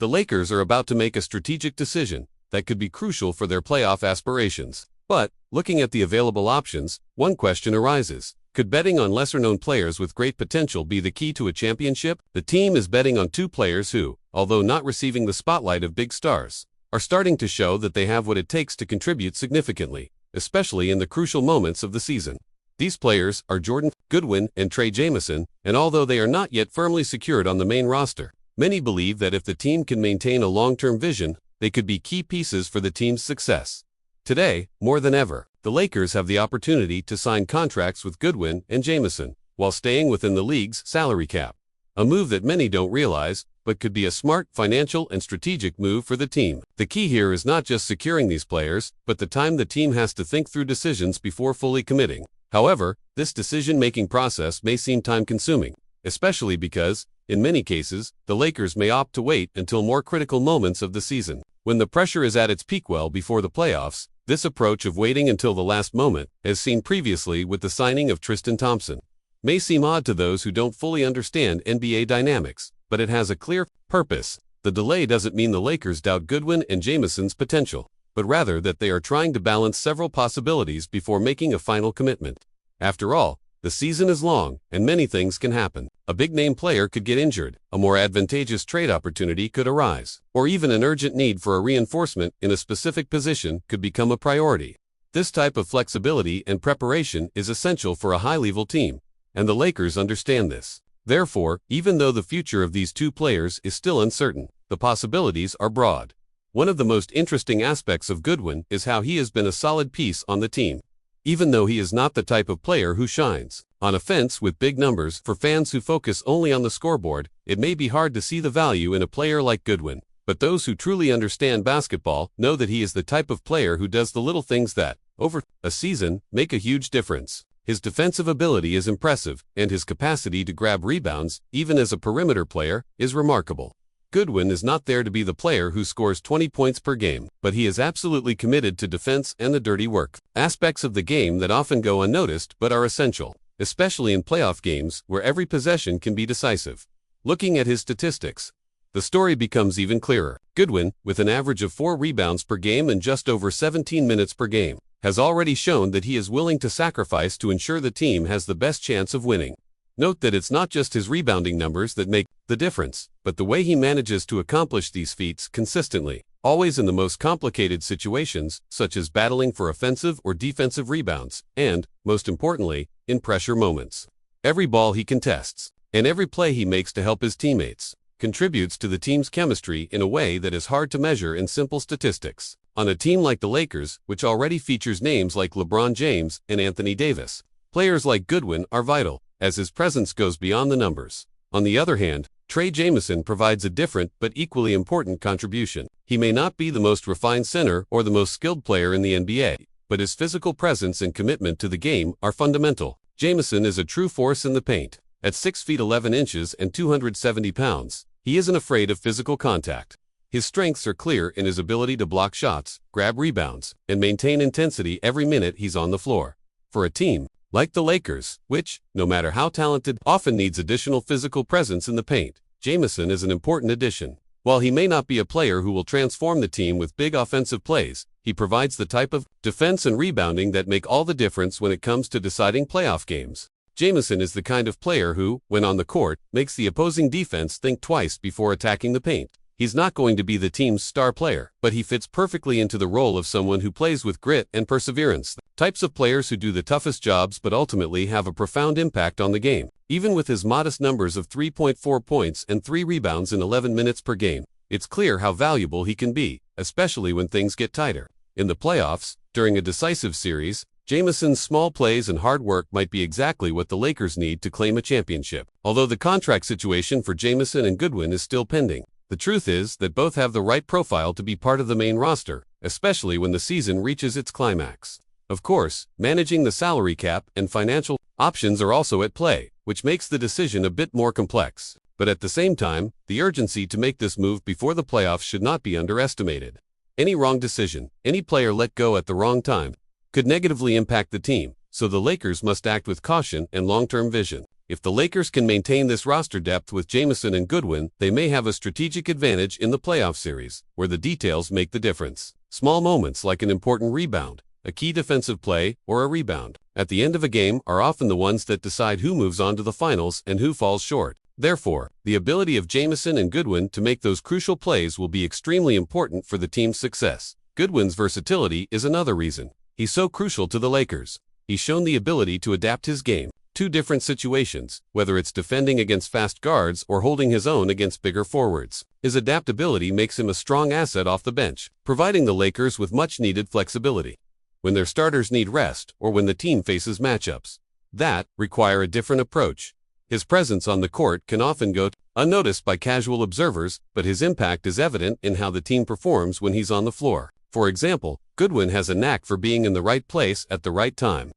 The Lakers are about to make a strategic decision that could be crucial for their playoff aspirations. But, looking at the available options, one question arises. Could betting on lesser-known players with great potential be the key to a championship? The team is betting on two players who, although not receiving the spotlight of big stars, are starting to show that they have what it takes to contribute significantly, especially in the crucial moments of the season. These players are Goodwin and Trey Jemison, and although they are not yet firmly secured on the main roster, many believe that if the team can maintain a long-term vision, they could be key pieces for the team's success. Today, more than ever, the Lakers have the opportunity to sign contracts with Goodwin and Jameson, while staying within the league's salary cap. A move that many don't realize, but could be a smart financial and strategic move for the team. The key here is not just securing these players, but the time the team has to think through decisions before fully committing. However, this decision-making process may seem time-consuming, especially because, in many cases, the Lakers may opt to wait until more critical moments of the season. When the pressure is at its peak well before the playoffs, this approach of waiting until the last moment, as seen previously with the signing of Tristan Thompson, may seem odd to those who don't fully understand NBA dynamics, but it has a clear purpose. The delay doesn't mean the Lakers doubt Goodwin and Jameson's potential, but rather that they are trying to balance several possibilities before making a final commitment. After all, the season is long, and many things can happen. A big-name player could get injured, a more advantageous trade opportunity could arise, or even an urgent need for a reinforcement in a specific position could become a priority. This type of flexibility and preparation is essential for a high-level team, and the Lakers understand this. Therefore, even though the future of these two players is still uncertain, the possibilities are broad. One of the most interesting aspects of Goodwin is how he has been a solid piece on the team. Even though he is not the type of player who shines on offense with big numbers, for fans who focus only on the scoreboard, it may be hard to see the value in a player like Goodwin. But those who truly understand basketball know that he is the type of player who does the little things that, over a season, make a huge difference. His defensive ability is impressive, and his capacity to grab rebounds, even as a perimeter player, is remarkable. Goodwin is not there to be the player who scores 20 points per game, but he is absolutely committed to defense and the dirty work, aspects of the game that often go unnoticed but are essential, especially in playoff games where every possession can be decisive. Looking at his statistics, the story becomes even clearer. Goodwin, with an average of 4 rebounds per game and just over 17 minutes per game, has already shown that he is willing to sacrifice to ensure the team has the best chance of winning. Note that it's not just his rebounding numbers that make the difference, but the way he manages to accomplish these feats consistently, always in the most complicated situations, such as battling for offensive or defensive rebounds, and, most importantly, in pressure moments. Every ball he contests, and every play he makes to help his teammates, contributes to the team's chemistry in a way that is hard to measure in simple statistics. On a team like the Lakers, which already features names like LeBron James and Anthony Davis, players like Goodwin are vital, as his presence goes beyond the numbers. On the other hand, Trey Jameson provides a different but equally important contribution. He may not be the most refined center or the most skilled player in the NBA, but his physical presence and commitment to the game are fundamental. Jameson is a true force in the paint. At 6 feet 11 inches and 270 pounds, he isn't afraid of physical contact. His strengths are clear in his ability to block shots, grab rebounds, and maintain intensity every minute he's on the floor. For a team like the Lakers, which, no matter how talented, often needs additional physical presence in the paint, Jameson is an important addition. While he may not be a player who will transform the team with big offensive plays, he provides the type of defense and rebounding that make all the difference when it comes to deciding playoff games. Jameson is the kind of player who, when on the court, makes the opposing defense think twice before attacking the paint. He's not going to be the team's star player, but he fits perfectly into the role of someone who plays with grit and perseverance. Types of players who do the toughest jobs but ultimately have a profound impact on the game. Even with his modest numbers of 3.4 points and 3 rebounds in 11 minutes per game, it's clear how valuable he can be, especially when things get tighter. In the playoffs, during a decisive series, Jameson's small plays and hard work might be exactly what the Lakers need to claim a championship. Although the contract situation for Jameson and Goodwin is still pending, the truth is that both have the right profile to be part of the main roster, especially when the season reaches its climax. Of course, managing the salary cap and financial options are also at play, which makes the decision a bit more complex. But at the same time, the urgency to make this move before the playoffs should not be underestimated. Any wrong decision, any player let go at the wrong time, could negatively impact the team, so the Lakers must act with caution and long-term vision. If the Lakers can maintain this roster depth with Jameson and Goodwin, they may have a strategic advantage in the playoff series, where the details make the difference. Small moments like an important rebound, a key defensive play, or a rebound at the end of a game are often the ones that decide who moves on to the finals and who falls short. Therefore, the ability of Jameson and Goodwin to make those crucial plays will be extremely important for the team's success. Goodwin's versatility is another reason he's so crucial to the Lakers. He's shown the ability to adapt his game to different situations, whether it's defending against fast guards or holding his own against bigger forwards. His adaptability makes him a strong asset off the bench, providing the Lakers with much-needed flexibility when their starters need rest or when the team faces matchups that require a different approach. His presence on the court can often go unnoticed by casual observers, but his impact is evident in how the team performs when he's on the floor. For example, Goodwin has a knack for being in the right place at the right time,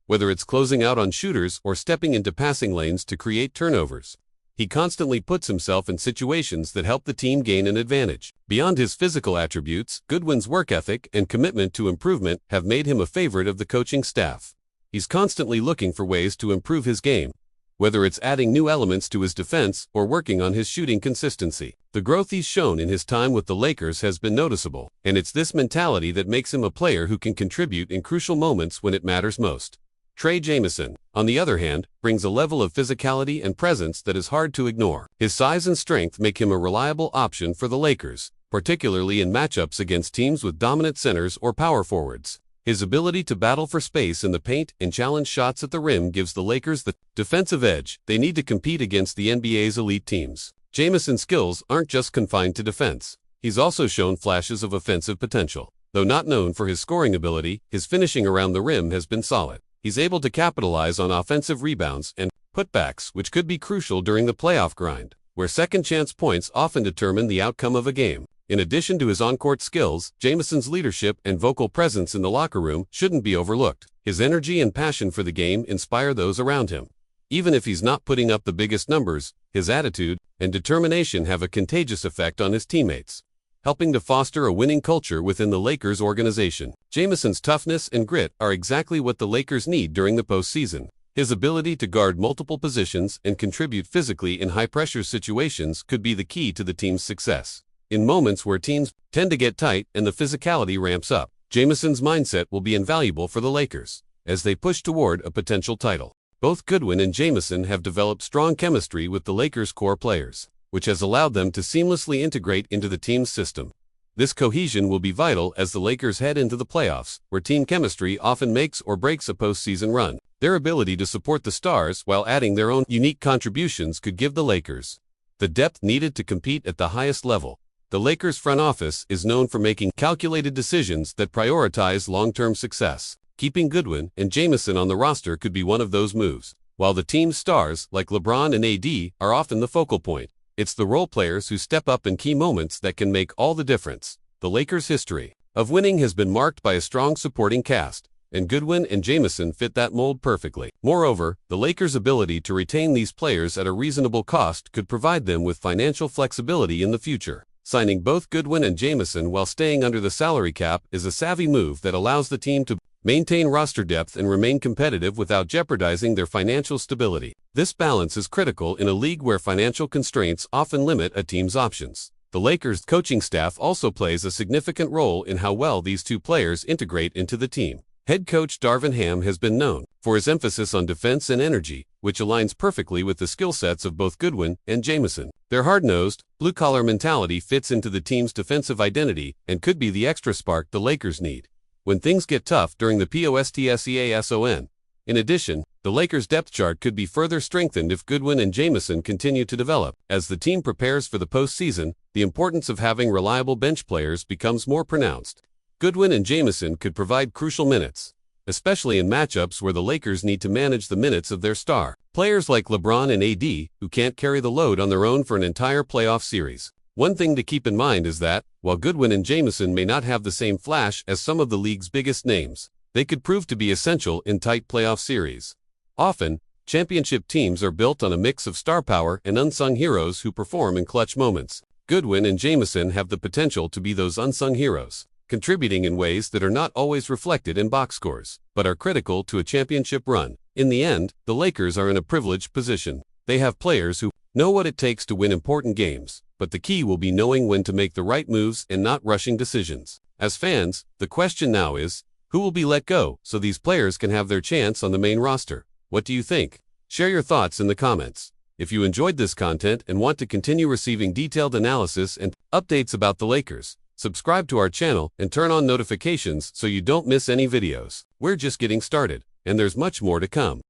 whether it's closing out on shooters or stepping into passing lanes to create turnovers. He constantly puts himself in situations that help the team gain an advantage. Beyond his physical attributes, Goodwin's work ethic and commitment to improvement have made him a favorite of the coaching staff. He's constantly looking for ways to improve his game, whether it's adding new elements to his defense or working on his shooting consistency. The growth he's shown in his time with the Lakers has been noticeable, and it's this mentality that makes him a player who can contribute in crucial moments when it matters most. Trey Jemison, on the other hand, brings a level of physicality and presence that is hard to ignore. His size and strength make him a reliable option for the Lakers, particularly in matchups against teams with dominant centers or power forwards. His ability to battle for space in the paint and challenge shots at the rim gives the Lakers the defensive edge they need to compete against the NBA's elite teams. Jamison's skills aren't just confined to defense. He's also shown flashes of offensive potential. Though not known for his scoring ability, his finishing around the rim has been solid. He's able to capitalize on offensive rebounds and putbacks, which could be crucial during the playoff grind, where second-chance points often determine the outcome of a game. In addition to his on-court skills, Jamison's leadership and vocal presence in the locker room shouldn't be overlooked. His energy and passion for the game inspire those around him. Even if he's not putting up the biggest numbers, his attitude and determination have a contagious effect on his teammates, helping to foster a winning culture within the Lakers organization. Jamison's toughness and grit are exactly what the Lakers need during the postseason. His ability to guard multiple positions and contribute physically in high-pressure situations could be the key to the team's success. In moments where teams tend to get tight and the physicality ramps up, Jamison's mindset will be invaluable for the Lakers as they push toward a potential title. Both Goodwin and Jamison have developed strong chemistry with the Lakers' core players, which has allowed them to seamlessly integrate into the team's system. This cohesion will be vital as the Lakers head into the playoffs, where team chemistry often makes or breaks a postseason run. Their ability to support the stars while adding their own unique contributions could give the Lakers the depth needed to compete at the highest level. The Lakers front office is known for making calculated decisions that prioritize long-term success. Keeping Goodwin and Jamison on the roster could be one of those moves. While the team's stars, like LeBron and AD, are often the focal point, it's the role players who step up in key moments that can make all the difference. The Lakers' history of winning has been marked by a strong supporting cast, and Goodwin and Jamison fit that mold perfectly. Moreover, the Lakers' ability to retain these players at a reasonable cost could provide them with financial flexibility in the future. Signing both Goodwin and Jamison while staying under the salary cap is a savvy move that allows the team to maintain roster depth and remain competitive without jeopardizing their financial stability. This balance is critical in a league where financial constraints often limit a team's options. The Lakers' coaching staff also plays a significant role in how well these two players integrate into the team. Head coach Darvin Ham has been known for his emphasis on defense and energy, which aligns perfectly with the skill sets of both Goodwin and Jamison. Their hard-nosed, blue-collar mentality fits into the team's defensive identity and could be the extra spark the Lakers need when things get tough during the postseason. In addition, the Lakers' depth chart could be further strengthened if Goodwin and Jamison continue to develop. As the team prepares for the postseason, the importance of having reliable bench players becomes more pronounced. Goodwin and Jamison could provide crucial minutes, especially in matchups where the Lakers need to manage the minutes of their star players like LeBron and AD, who can't carry the load on their own for an entire playoff series. One thing to keep in mind is that, while Goodwin and Jamison may not have the same flash as some of the league's biggest names, they could prove to be essential in tight playoff series. Often, championship teams are built on a mix of star power and unsung heroes who perform in clutch moments. Goodwin and Jamison have the potential to be those unsung heroes, contributing in ways that are not always reflected in box scores, but are critical to a championship run. In the end, the Lakers are in a privileged position. They have players who know what it takes to win important games, but the key will be knowing when to make the right moves and not rushing decisions. As fans, the question now is, who will be let go so these players can have their chance on the main roster? What do you think? Share your thoughts in the comments. If you enjoyed this content and want to continue receiving detailed analysis and updates about the Lakers, subscribe to our channel and turn on notifications so you don't miss any videos. We're just getting started, and there's much more to come.